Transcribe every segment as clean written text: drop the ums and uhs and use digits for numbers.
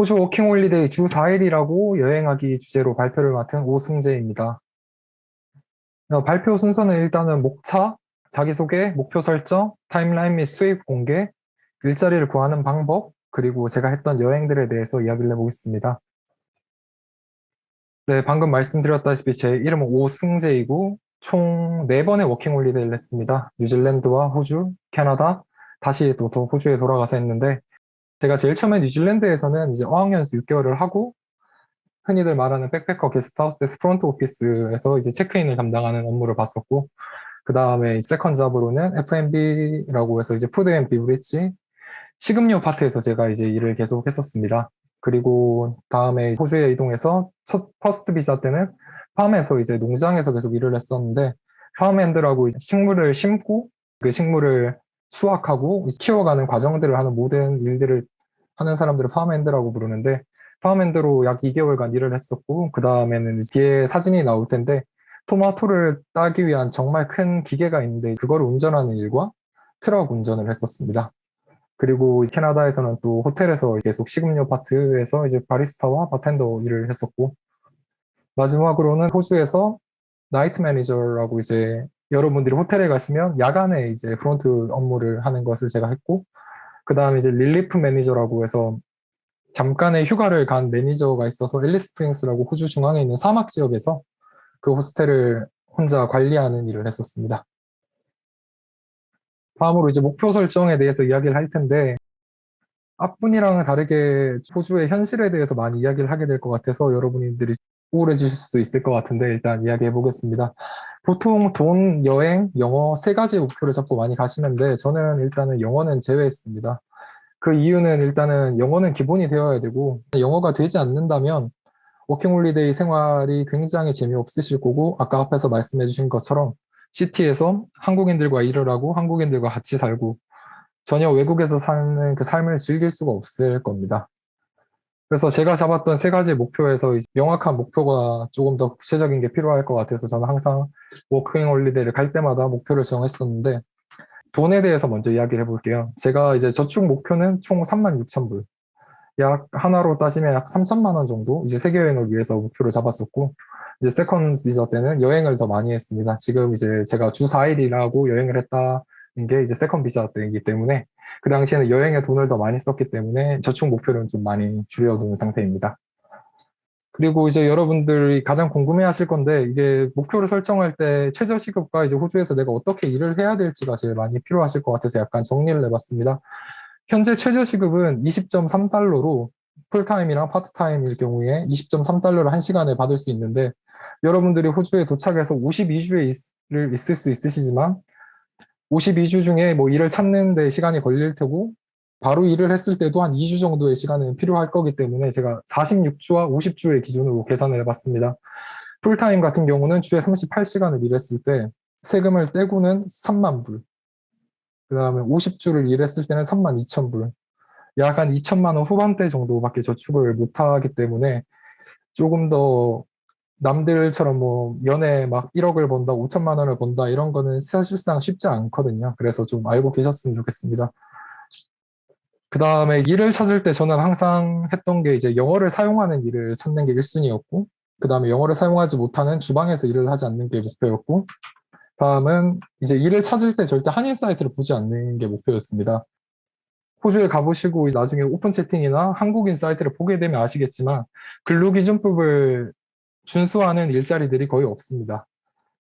호주 워킹홀리데이 주 4일이라고 여행하기 주제로 발표를 맡은 오승재입니다. 발표 순서는 일단은 목차, 자기소개, 목표 설정, 타임라인 및 수입 공개, 일자리를 구하는 방법, 그리고 제가 했던 여행들에 대해서 이야기를 해보겠습니다. 네, 방금 말씀드렸다시피 제 이름은 오승재이고 총 4번의 워킹홀리데이를 했습니다. 뉴질랜드와 호주, 캐나다, 다시 또 호주에 돌아가서 했는데 제가 제일 처음에 뉴질랜드에서는 이제 어학연수 6개월을 하고 흔히들 말하는 백패커 게스트하우스에서 프론트 오피스에서 이제 체크인을 담당하는 업무를 봤었고, 그 다음에 세컨 잡으로는 F&B라고 해서 이제 푸드 앤 비브리지 식음료 파트에서 제가 이제 일을 계속 했었습니다. 그리고 다음에 호주에 이동해서 첫 퍼스트 비자 때는 팜에서 이제 농장에서 계속 일을 했었는데, 팜핸드라고 이제 식물을 심고 그 식물을 수확하고 키워가는 과정들을 하는 모든 일들을 하는 사람들을 팜핸드라고 부르는데, 팜핸드로 약 2개월간 일을 했었고, 그 다음에는 뒤에 사진이 나올 텐데 토마토를 따기 위한 정말 큰 기계가 있는데 그걸 운전하는 일과 트럭 운전을 했었습니다. 그리고 캐나다에서는 또 호텔에서 계속 식음료 파트에서 이제 바리스타와 바텐더 일을 했었고, 마지막으로는 호주에서 나이트 매니저라고 이제 여러분들이 호텔에 가시면 야간에 이제 프론트 업무를 하는 것을 제가 했고, 그 다음에 이제 릴리프 매니저라고 해서 잠깐의 휴가를 간 매니저가 있어서 앨리스 스프링스라고 호주 중앙에 있는 사막 지역에서 그 호스텔을 혼자 관리하는 일을 했었습니다. 다음으로 이제 목표 설정에 대해서 이야기를 할 텐데, 앞분이랑은 다르게 호주의 현실에 대해서 많이 이야기를 하게 될 것 같아서 여러분들이 우울해지실 수도 있을 것 같은데 일단 이야기해 보겠습니다. 보통 돈, 여행, 영어 세 가지 목표를 잡고 많이 가시는데 저는 일단은 영어는 제외했습니다. 그 이유는 일단은 영어는 기본이 되어야 되고, 영어가 되지 않는다면 워킹홀리데이 생활이 굉장히 재미없으실 거고, 아까 앞에서 말씀해 주신 것처럼 시티에서 한국인들과 일을 하고 한국인들과 같이 살고 전혀 외국에서 사는 그 삶을 즐길 수가 없을 겁니다. 그래서 제가 잡았던 세 가지 목표에서 명확한 목표가 조금 더 구체적인 게 필요할 것 같아서 저는 항상 워킹홀리데이를 갈 때마다 목표를 정했었는데, 돈에 대해서 먼저 이야기를 해볼게요. 제가 이제 저축 목표는 총 36,000불. 약 하나로 따지면 약 3천만 원 정도 이제 세계 여행을 위해서 목표를 잡았었고, 이제 세컨 비자 때는 여행을 더 많이 했습니다. 지금 이제 제가 주 4일이라고 여행을 했다는 게 이제 세컨 비자 때이기 때문에 그 당시에는 여행에 돈을 더 많이 썼기 때문에 저축 목표를 좀 많이 줄여둔 상태입니다. 그리고 이제 여러분들이 가장 궁금해 하실 건데, 이게 목표를 설정할 때 최저시급과 이제 호주에서 내가 어떻게 일을 해야 될지가 제일 많이 필요하실 것 같아서 약간 정리를 해봤습니다. 현재 최저시급은 20.3달러로 풀타임이랑 파트타임일 경우에 20.3달러를 한시간에 받을 수 있는데, 여러분들이 호주에 도착해서 52주에 있을 수 있으시지만 52주 중에 뭐 일을 찾는 데 시간이 걸릴 테고 바로 일을 했을 때도 한 2주 정도의 시간은 필요할 거기 때문에 제가 46주와 50주의 기준으로 계산을 해봤습니다. 풀타임 같은 경우는 주에 38시간을 일했을 때 세금을 떼고는 3만 불, 그 다음에 50주를 일했을 때는 3만 2천 불, 약 한 2천만 원 후반대 정도밖에 저축을 못하기 때문에 조금 더 남들처럼 뭐 연에 막 1억을 번다, 5천만 원을 번다 이런 거는 사실상 쉽지 않거든요. 그래서 좀 알고 계셨으면 좋겠습니다. 그 다음에 일을 찾을 때 저는 항상 했던 게 이제 영어를 사용하는 일을 찾는 게 1순위였고, 그 다음에 영어를 사용하지 못하는 주방에서 일을 하지 않는 게 목표였고, 다음은 이제 일을 찾을 때 절대 한인 사이트를 보지 않는 게 목표였습니다. 호주에 가보시고 나중에 오픈 채팅이나 한국인 사이트를 보게 되면 아시겠지만 근로기준법을 준수하는 일자리들이 거의 없습니다.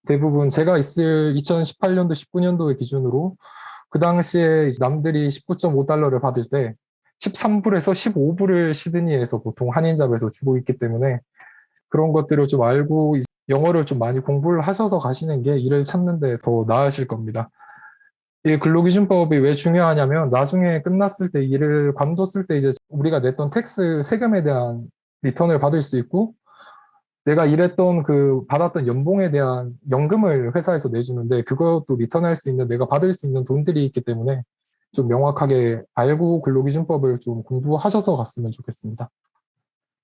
대부분 제가 있을 2018년도, 19년도의 기준으로 그 당시에 남들이 19.5달러를 받을 때 13불에서 15불을 시드니에서 보통 한인잡에서 주고 있기 때문에 그런 것들을 좀 알고 영어를 좀 많이 공부를 하셔서 가시는 게 일을 찾는 데 더 나으실 겁니다. 이 근로기준법이 왜 중요하냐면 나중에 끝났을 때 일을 관뒀을 때 이제 우리가 냈던 텍스 세금에 대한 리턴을 받을 수 있고, 내가 일했던 그 받았던 연봉에 대한 연금을 회사에서 내주는데 그것도 리턴할 수 있는 내가 받을 수 있는 돈들이 있기 때문에 좀 명확하게 알고 근로기준법을 좀 공부하셔서 갔으면 좋겠습니다.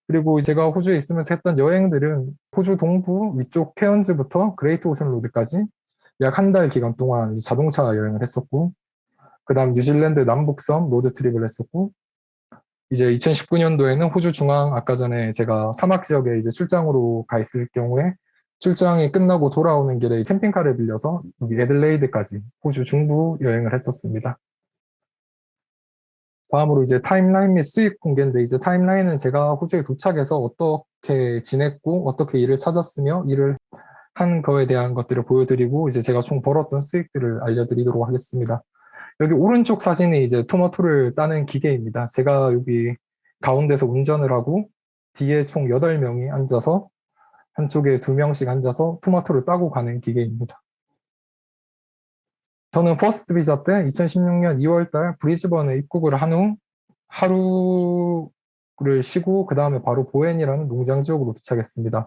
그리고 제가 호주에 있으면서 했던 여행들은 호주 동부 위쪽 케언즈부터 그레이트 오션 로드까지 약 한 달 기간 동안 자동차 여행을 했었고, 그 다음 뉴질랜드 남북섬 로드트립을 했었고, 이제 2019년도에는 호주 중앙, 아까 전에 제가 사막 지역에 이제 출장으로 가 있을 경우에 출장이 끝나고 돌아오는 길에 캠핑카를 빌려서 여기 애들레이드까지 호주 중부 여행을 했었습니다. 다음으로 이제 타임라인 및 수익 공개인데, 이제 타임라인은 제가 호주에 도착해서 어떻게 지냈고 어떻게 일을 찾았으며 일을 한 거에 대한 것들을 보여드리고, 이제 제가 총 벌었던 수익들을 알려드리도록 하겠습니다. 여기 오른쪽 사진이 이제 토마토를 따는 기계입니다. 제가 여기 가운데서 운전을 하고 뒤에 총 8명이 앉아서, 한쪽에 2명씩 앉아서 토마토를 따고 가는 기계입니다. 저는 퍼스트 비자 때 2016년 2월 달 브리즈번에 입국을 한 후 하루를 쉬고 그 다음에 바로 보엔이라는 농장 지역으로 도착했습니다.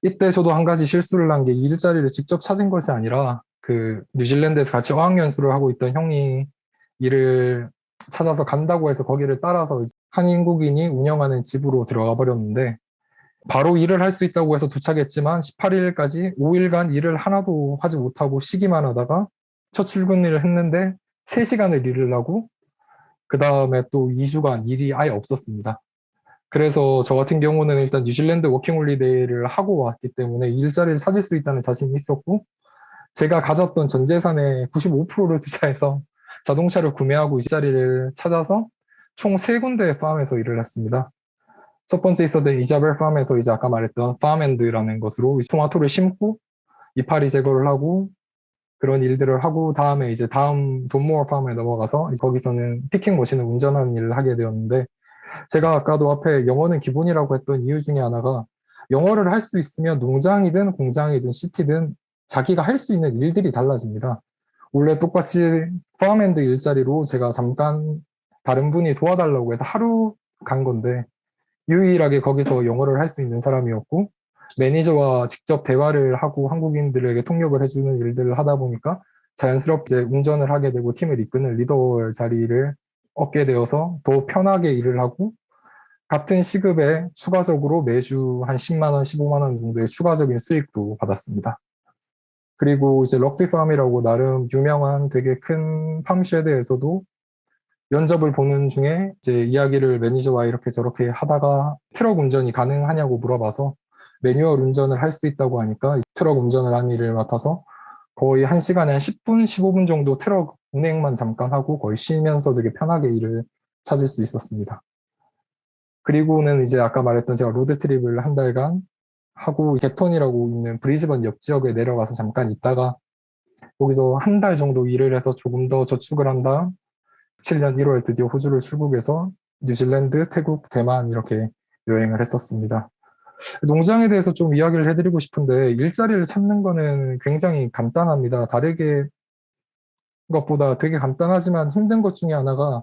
이때 저도 한 가지 실수를 한 게, 일자리를 직접 찾은 것이 아니라 그 뉴질랜드에서 같이 어학연수를 하고 있던 형이 일을 찾아서 간다고 해서 거기를 따라서 한인국인이 운영하는 집으로 들어가 버렸는데, 바로 일을 할 수 있다고 해서 도착했지만 18일까지 5일간 일을 하나도 하지 못하고 쉬기만 하다가 첫 출근일을 했는데 3시간을 일을 하고 그 다음에 또 2주간 일이 아예 없었습니다. 그래서 저 같은 경우는 일단 뉴질랜드 워킹홀리데이를 하고 왔기 때문에 일자리를 찾을 수 있다는 자신이 있었고, 제가 가졌던 전 재산의 95%를 투자해서 자동차를 구매하고 일자리를 찾아서 총 3군데의 팜에서 일을 했습니다. 첫 번째 있었던 이자벨 팜에서 이제 아까 말했던 팜앤드라는 것으로 토마토를 심고 이파리 제거를 하고 그런 일들을 하고, 다음에 이제 다음 돈모어 팜에 넘어가서 거기서는 피킹 머신을 운전하는 일을 하게 되었는데, 제가 아까도 앞에 영어는 기본이라고 했던 이유 중에 하나가, 영어를 할 수 있으면 농장이든 공장이든 시티든 자기가 할 수 있는 일들이 달라집니다. 원래 똑같이 팜앤드 일자리로 제가 잠깐 다른 분이 도와달라고 해서 하루 간 건데, 유일하게 거기서 영어를 할 수 있는 사람이었고, 매니저와 직접 대화를 하고 한국인들에게 통역을 해주는 일들을 하다 보니까 자연스럽게 운전을 하게 되고 팀을 이끄는 리더 자리를 얻게 되어서 더 편하게 일을 하고, 같은 시급에 추가적으로 매주 한 10만 원, 15만 원 정도의 추가적인 수익도 받았습니다. 그리고 이제 럭비팜이라고 나름 유명한 되게 큰 팜쉐드에서도 면접을 보는 중에 이제 이야기를 매니저와 이렇게 저렇게 하다가 트럭 운전이 가능하냐고 물어봐서 매뉴얼 운전을 할 수 있다고 하니까 트럭 운전을 한 일을 맡아서 거의 1시간에 한 10분, 15분 정도 트럭 운행만 잠깐 하고 거의 쉬면서 되게 편하게 일을 찾을 수 있었습니다. 그리고는 이제 아까 말했던 제가 로드트립을 한 달간 하고 개톤이라고 있는 브리즈번 옆 지역에 내려가서 잠깐 있다가 거기서 한 달 정도 일을 해서 조금 더 저축을 한 다음 7년 1월 드디어 호주를 출국해서 뉴질랜드, 태국, 대만 이렇게 여행을 했었습니다. 농장에 대해서 좀 이야기를 해드리고 싶은데, 일자리를 찾는 거는 굉장히 간단합니다. 다르게 것보다 되게 간단하지만 힘든 것 중에 하나가,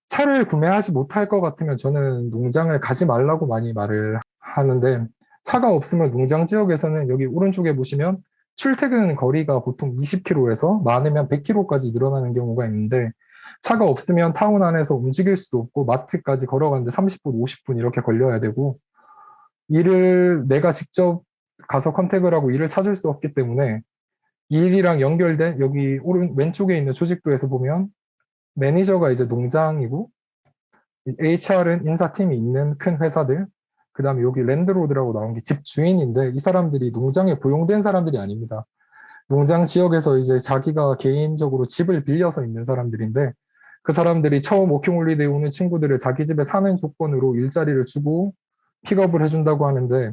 차를 구매하지 못할 것 같으면 저는 농장을 가지 말라고 많이 말을 하는데, 차가 없으면 농장 지역에서는 여기 오른쪽에 보시면 출퇴근 거리가 보통 20km에서 많으면 100km까지 늘어나는 경우가 있는데, 차가 없으면 타운 안에서 움직일 수도 없고 마트까지 걸어가는데 30분, 50분 이렇게 걸려야 되고, 일을 내가 직접 가서 컨택을 하고 일을 찾을 수 없기 때문에, 일이랑 연결된 여기 왼쪽에 있는 조직부에서 보면 매니저가 이제 농장이고 HR은 인사팀이 있는 큰 회사들, 그 다음에 여기 랜드로드라고 나온 게 집주인인데, 이 사람들이 농장에 고용된 사람들이 아닙니다. 농장 지역에서 이제 자기가 개인적으로 집을 빌려서 있는 사람들인데, 그 사람들이 처음 워킹홀리데이 오는 친구들을 자기 집에 사는 조건으로 일자리를 주고 픽업을 해준다고 하는데,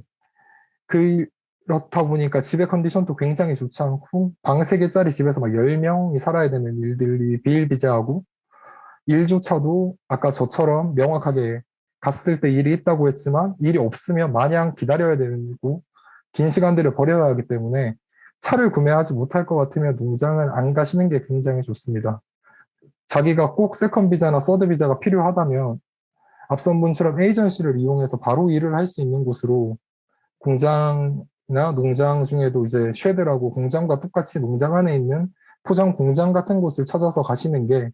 그렇다 보니까 집의 컨디션도 굉장히 좋지 않고 방 3개짜리 집에서 막 10명이 살아야 되는 일들이 비일비재하고, 일조차도 아까 저처럼 명확하게 갔을 때 일이 있다고 했지만 일이 없으면 마냥 기다려야 되고 긴 시간들을 버려야 하기 때문에, 차를 구매하지 못할 것 같으면 농장은 안 가시는 게 굉장히 좋습니다. 자기가 꼭 세컨 비자나 서드 비자가 필요하다면 앞선 분처럼 에이전시를 이용해서 바로 일을 할 수 있는 곳으로, 공장이나 농장 중에도 이제 쉐드라고 공장과 똑같이 농장 안에 있는 포장 공장 같은 곳을 찾아서 가시는 게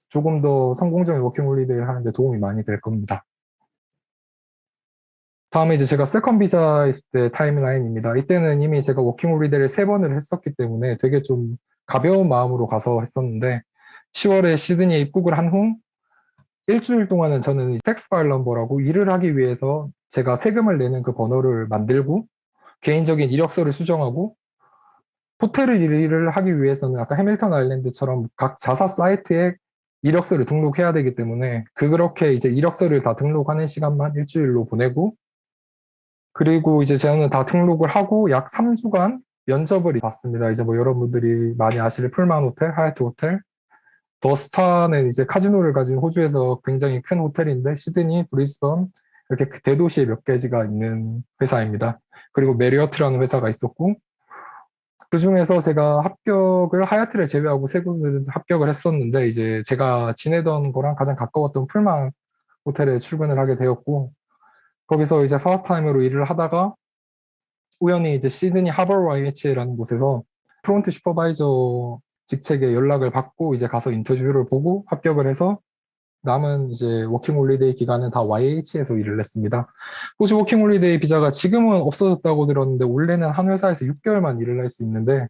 조금 더 성공적인 워킹홀리데이를 하는데 도움이 많이 될 겁니다. 다음에 이제 제가 세컨 비자 있을 때 타임라인입니다. 이때는 이미 제가 워킹홀리데이를 3번을 했었기 때문에 되게 좀 가벼운 마음으로 가서 했었는데, 10월에 시드니에 입국을 한 후 일주일 동안은 저는 텍스 파일 넘버라고 일을 하기 위해서 제가 세금을 내는 그 번호를 만들고 개인적인 이력서를 수정하고 호텔을 일을 하기 위해서는 아까 해밀턴 아일랜드처럼 각 자사 사이트에 이력서를 등록해야 되기 때문에 그렇게 이제 이력서를 다 등록하는 시간만 일주일로 보내고 그리고 이제 저는 다 등록을 하고 약 3주간 면접을 봤습니다. 이제 뭐 여러분들이 많이 아실 풀만 호텔, 하얏트 호텔, 더 스타는 이제 카지노를 가진 호주에서 굉장히 큰 호텔인데 시드니, 브리스번 이렇게 그 대도시에 몇 개지가 있는 회사입니다. 그리고 메리어트라는 회사가 있었고 그 중에서 제가 합격을 하얏트를 제외하고 세 곳에서 합격을 했었는데 이제 제가 지내던 거랑 가장 가까웠던 풀만 호텔에 출근을 하게 되었고 거기서 이제 파트타임으로 일을 하다가 우연히 이제 시드니 하버 YH라는 곳에서 프론트 슈퍼바이저 직책에 연락을 받고 이제 가서 인터뷰를 보고 합격을 해서 남은 이제 워킹홀리데이 기간은 다 YH에서 일을 했습니다. 호주 워킹홀리데이 비자가 지금은 없어졌다고 들었는데 원래는 한 회사에서 6개월만 일을 할 수 있는데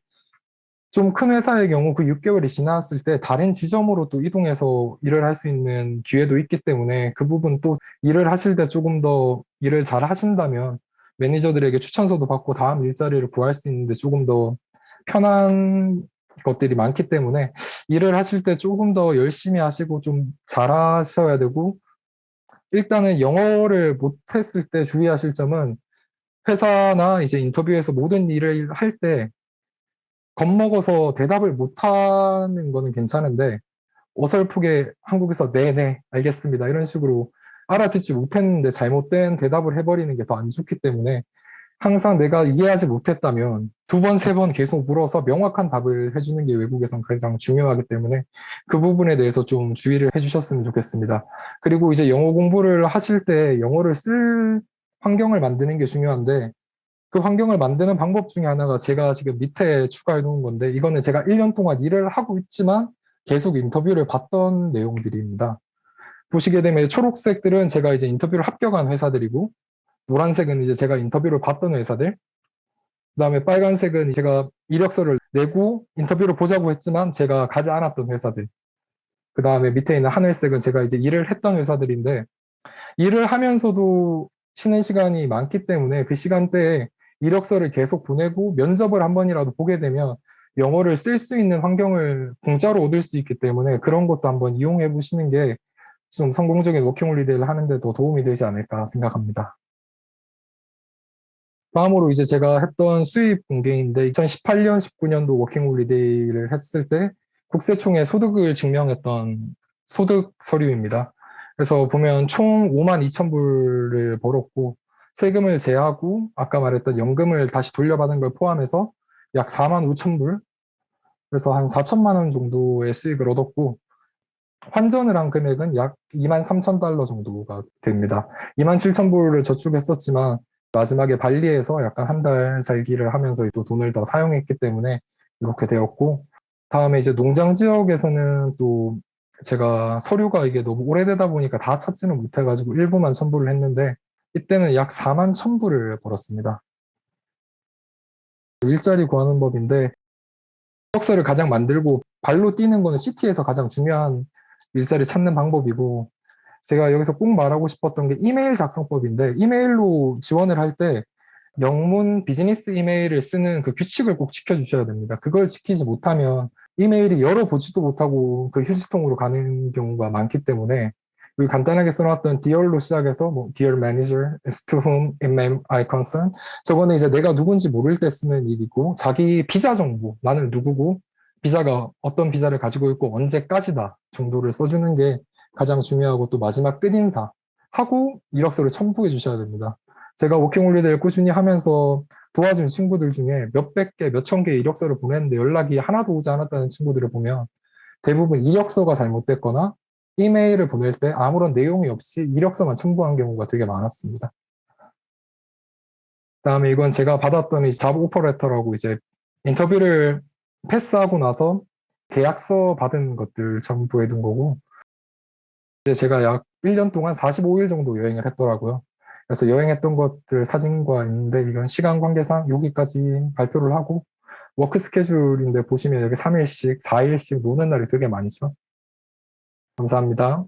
좀 큰 회사의 경우 그 6개월이 지났을 때 다른 지점으로 또 이동해서 일을 할 수 있는 기회도 있기 때문에 그 부분 또 일을 하실 때 조금 더 일을 잘 하신다면 매니저들에게 추천서도 받고 다음 일자리를 구할 수 있는데 조금 더 편한 것들이 많기 때문에 일을 하실 때 조금 더 열심히 하시고 좀 잘하셔야 되고 일단은 영어를 못했을 때 주의하실 점은 회사나 이제 인터뷰에서 모든 일을 할때 겁먹어서 대답을 못하는 거는 괜찮은데 어설프게 한국에서 네네 알겠습니다 이런 식으로 알아듣지 못했는데 잘못된 대답을 해버리는 게 더 안 좋기 때문에 항상 내가 이해하지 못했다면 두 번, 세 번 계속 물어서 명확한 답을 해주는 게 외국에선 가장 중요하기 때문에 그 부분에 대해서 좀 주의를 해주셨으면 좋겠습니다. 그리고 이제 영어 공부를 하실 때 영어를 쓸 환경을 만드는 게 중요한데 그 환경을 만드는 방법 중에 하나가 제가 지금 밑에 추가해 놓은 건데 이거는 제가 1년 동안 일을 하고 있지만 계속 인터뷰를 봤던 내용들입니다. 보시게 되면 초록색들은 제가 이제 인터뷰를 합격한 회사들이고 노란색은 이제 제가 인터뷰를 봤던 회사들 그다음에 빨간색은 제가 이력서를 내고 인터뷰를 보자고 했지만 제가 가지 않았던 회사들 그다음에 밑에 있는 하늘색은 제가 이제 일을 했던 회사들인데 일을 하면서도 쉬는 시간이 많기 때문에 그 시간대에 이력서를 계속 보내고 면접을 한 번이라도 보게 되면 영어를 쓸 수 있는 환경을 공짜로 얻을 수 있기 때문에 그런 것도 한번 이용해 보시는 게 좀 성공적인 워킹홀리데이를 하는데 더 도움이 되지 않을까 생각합니다. 다음으로 이제 제가 했던 수입 공개인데 2018년, 19년도 워킹홀리데이를 했을 때 국세청에 소득을 증명했던 소득 서류입니다. 그래서 보면 총 5만 2천 불을 벌었고 세금을 제하고 아까 말했던 연금을 다시 돌려받은 걸 포함해서 약 4만 5천 불 그래서 한 4천만 원 정도의 수익을 얻었고 환전을 한 금액은 약 2만 3천 달러 정도가 됩니다. 2만 7천 불을 저축했었지만 마지막에 발리에서 약간 한 달 살기를 하면서 또 돈을 더 사용했기 때문에 이렇게 되었고 다음에 이제 농장 지역에서는 또 제가 서류가 이게 너무 오래되다 보니까 다 찾지는 못해가지고 일부만 첨부를 했는데 이때는 약 4만 1,000불을 벌었습니다. 일자리 구하는 법인데 이력서를 가장 만들고 발로 뛰는 거는 CT에서 가장 중요한 일자리 찾는 방법이고 제가 여기서 꼭 말하고 싶었던 게 이메일 작성법인데 이메일로 지원을 할 때 영문 비즈니스 이메일을 쓰는 그 규칙을 꼭 지켜주셔야 됩니다. 그걸 지키지 못하면 이메일이 열어보지도 못하고 그 휴지통으로 가는 경우가 많기 때문에 여기 간단하게 써놨던 Dear로 시작해서 뭐 Dear Manager, as to whom it may I concern 저거는 이제 내가 누군지 모를 때 쓰는 일이고 자기 비자 정보, 나는 누구고 비자가 어떤 비자를 가지고 있고 언제까지다 정도를 써주는 게 가장 중요하고 또 마지막 끝인사 하고 이력서를 첨부해 주셔야 됩니다. 제가 워킹홀리데이를 꾸준히 하면서 도와준 친구들 중에 몇백 개, 몇천 개의 이력서를 보냈는데 연락이 하나도 오지 않았다는 친구들을 보면 대부분 이력서가 잘못됐거나 이메일을 보낼 때 아무런 내용이 없이 이력서만 첨부한 경우가 되게 많았습니다. 그다음에 이건 제가 받았던 이 잡 오퍼레터라고 이제 인터뷰를 패스하고 나서 계약서 받은 것들 첨부해 둔 거고 이제 제가 약 1년 동안 45일 정도 여행을 했더라고요. 그래서 여행했던 것들 사진과 있는데 이건 시간 관계상 여기까지 발표를 하고 워크 스케줄인데 보시면 여기 3일씩, 4일씩 노는 날이 되게 많죠. 감사합니다.